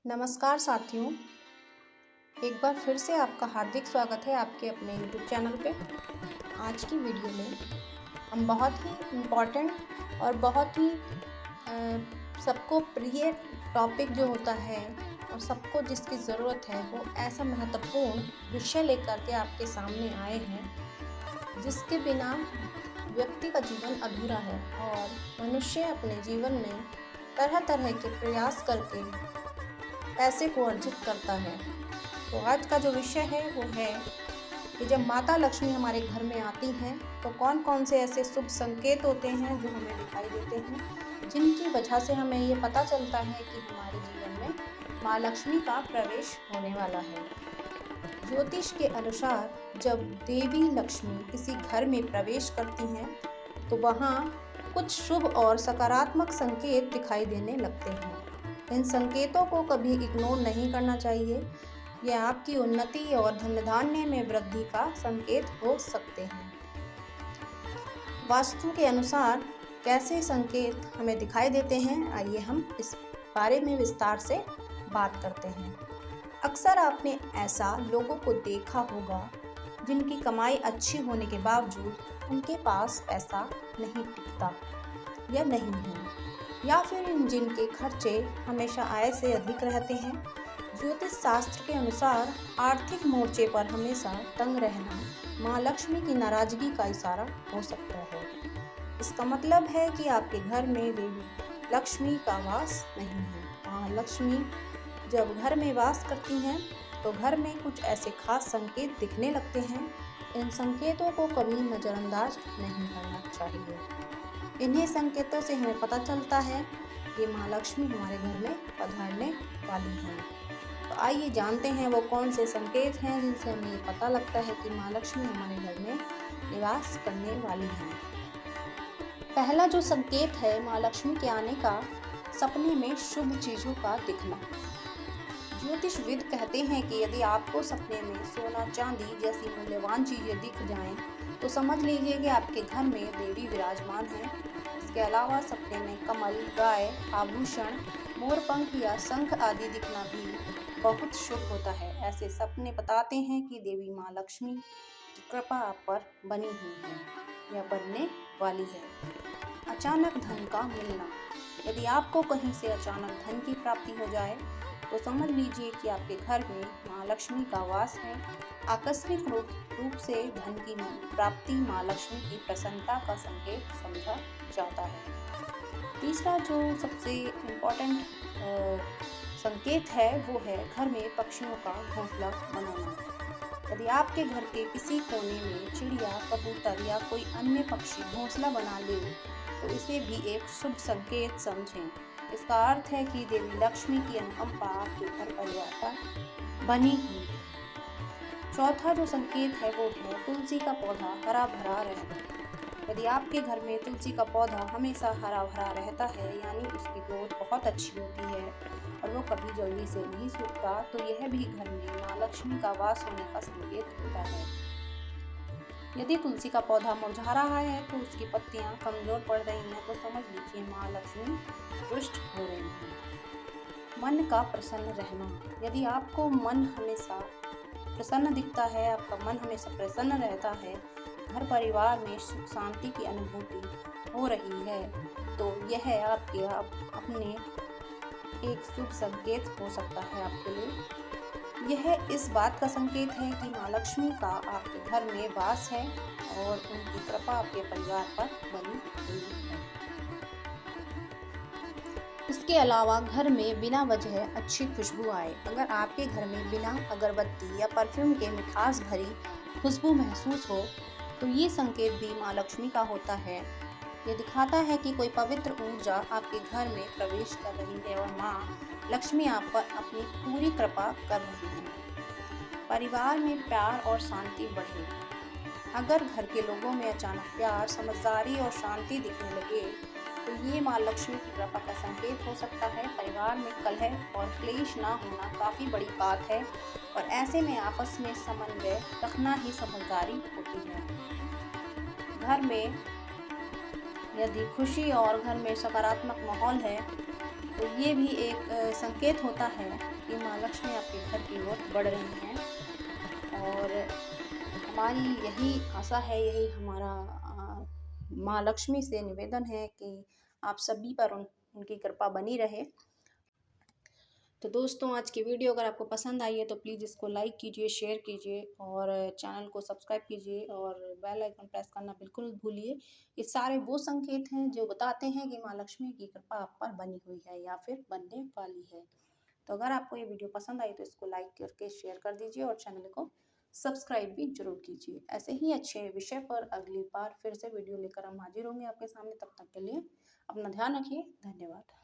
नमस्कार साथियों, एक बार फिर से आपका हार्दिक स्वागत है आपके अपने YouTube चैनल पे। आज की वीडियो में हम बहुत ही इम्पोर्टेंट और बहुत ही सबको प्रिय टॉपिक जो होता है और सबको जिसकी ज़रूरत है वो ऐसा महत्वपूर्ण विषय लेकर के आपके सामने आए हैं जिसके बिना व्यक्ति का जीवन अधूरा है और मनुष्य अपने जीवन में तरह तरह के प्रयास करके पैसे को अर्जित करता है। तो आज का जो विषय है वो है कि जब माता लक्ष्मी हमारे घर में आती हैं तो कौन कौन से ऐसे शुभ संकेत होते हैं जो हमें दिखाई देते हैं, जिनकी वजह से हमें ये पता चलता है कि हमारे जीवन में माँ लक्ष्मी का प्रवेश होने वाला है। ज्योतिष के अनुसार जब देवी लक्ष्मी किसी घर में प्रवेश करती हैं तो वहाँ कुछ शुभ और सकारात्मक संकेत दिखाई देने लगते हैं। इन संकेतों को कभी इग्नोर नहीं करना चाहिए। ये आपकी उन्नति और धन धान्य में वृद्धि का संकेत हो सकते हैं। वास्तु के अनुसार कैसे संकेत हमें दिखाई देते हैं, आइए हम इस बारे में विस्तार से बात करते हैं। अक्सर आपने ऐसा लोगों को देखा होगा जिनकी कमाई अच्छी होने के बावजूद उनके पास पैसा नहीं टिकता या नहीं है, या फिर जिनके खर्चे हमेशा आय से अधिक रहते हैं। ज्योतिष शास्त्र के अनुसार आर्थिक मोर्चे पर हमेशा तंग रहना माँ लक्ष्मी की नाराजगी का इशारा हो सकता है। इसका मतलब है कि आपके घर में देवी लक्ष्मी का वास नहीं है। माँ लक्ष्मी जब घर में वास करती हैं तो घर में कुछ ऐसे खास संकेत दिखने लगते हैं। इन संकेतों को कभी नज़रअंदाज नहीं करना चाहिए। इन्हीं संकेतों से हमें पता चलता है कि माँ लक्ष्मी हमारे घर में पधारने वाली हैं। तो आइए जानते हैं वो कौन से संकेत हैं जिनसे हमें ये पता लगता है कि माँ लक्ष्मी हमारे घर में निवास करने वाली हैं। पहला जो संकेत है माँ लक्ष्मी के आने का, सपने में शुभ चीज़ों का दिखना। ज्योतिषविद कहते हैं कि यदि आपको सपने में सोना चांदी जैसी मूल्यवान चीज़ें दिख जाएं तो समझ लीजिए कि आपके घर में देवी विराजमान है। इसके अलावा सपने में कमल, गाय, आभूषण, मोरपंख या शंख आदि दिखना भी बहुत शुभ होता है। ऐसे सपने बताते हैं कि देवी माँ लक्ष्मी की कृपा आप पर बनी हुई है या बनने वाली है। अचानक धन का मिलना। यदि आपको कहीं से अचानक धन की प्राप्ति हो जाए तो समझ लीजिए कि आपके घर में माँ लक्ष्मी का वास है। आकस्मिक रूप से धन की प्राप्ति माँ लक्ष्मी की प्रसन्नता का संकेत समझा जाता है। तीसरा जो सबसे इम्पोर्टेंट संकेत है वो है घर में पक्षियों का घोंसला बनाना। यदि आपके घर के किसी कोने में चिड़िया, कबूतर या कोई अन्य पक्षी घोंसला बना ले तो इसे भी एक शुभ संकेत समझें। इसका अर्थ है कि देवी लक्ष्मी की अनुकंपा आपके घर परिवार पर बनी हुई है। चौथा जो संकेत है वो है तुलसी का पौधा हरा भरा रहना। यदि आपके घर में तुलसी का पौधा हमेशा हरा भरा रहता है यानी उसकी ग्रोथ बहुत अच्छी होती है और वो कभी जल्दी से नहीं सूखता, तो यह भी घर में माँ लक्ष्मी का वास होने का संकेत होता है। यदि तुलसी का पौधा मुरझा रहा है तो उसकी पत्तियां कमजोर पड़ रही हैं तो समझ लीजिए माँ लक्ष्मी रुष्ट हो रही हैं। मन का प्रसन्न रहना। यदि आपको मन हमेशा प्रसन्न दिखता है, आपका मन हमेशा प्रसन्न रहता है, घर परिवार में सुख शांति की अनुभूति हो रही है, तो यह आपके अपने एक शुभ संकेत हो सकता है आपके लिए। यह इस बात का संकेत है कि माँ लक्ष्मी का आपके घर में वास है और उनकी कृपा आपके परिवार पर बनी हुई है। इसके अलावा घर में बिना वजह अच्छी खुशबू आए। अगर आपके घर में बिना अगरबत्ती या परफ्यूम के मिठास भरी खुशबू महसूस हो तो ये संकेत भी माँ लक्ष्मी का होता है। ये दिखाता है कि कोई पवित्र ऊर्जा आपके घर में प्रवेश कर रही है और माँ लक्ष्मी आप पर अपनी पूरी कृपा कर रही है। परिवार में प्यार और शांति बढ़े। अगर घर के लोगों में अचानक प्यार, समझदारी और शांति दिखने लगे तो ये माँ लक्ष्मी की कृपा का संकेत हो सकता है। परिवार में कलह और क्लेश ना होना काफ़ी बड़ी बात है और ऐसे में आपस में समन्वय रखना ही समझदारी होती है। घर में यदि खुशी और घर में सकारात्मक माहौल है तो ये भी एक संकेत होता है कि माँ लक्ष्मी आपके घर की ओर बढ़ रही हैं। और हमारी यही आशा है, यही हमारा माँ लक्ष्मी से निवेदन है कि आप सभी पर उनकी कृपा बनी रहे। तो दोस्तों, आज की वीडियो अगर आपको पसंद आई है तो प्लीज़ इसको लाइक कीजिए, शेयर कीजिए और चैनल को सब्सक्राइब कीजिए और बेल आइकन प्रेस करना बिल्कुल मत भूलिए। ये सारे वो संकेत हैं जो बताते हैं कि माँ लक्ष्मी की कृपा आप पर बनी हुई है या फिर बनने वाली है। तो अगर आपको ये वीडियो पसंद आई तो इसको लाइक करके शेयर कर दीजिए और चैनल को सब्सक्राइब भी जरूर कीजिए। ऐसे ही अच्छे विषय पर अगली बार फिर से वीडियो लेकर हम हाजिर होंगे आपके सामने। तब तक के लिए अपना ध्यान रखिए। धन्यवाद।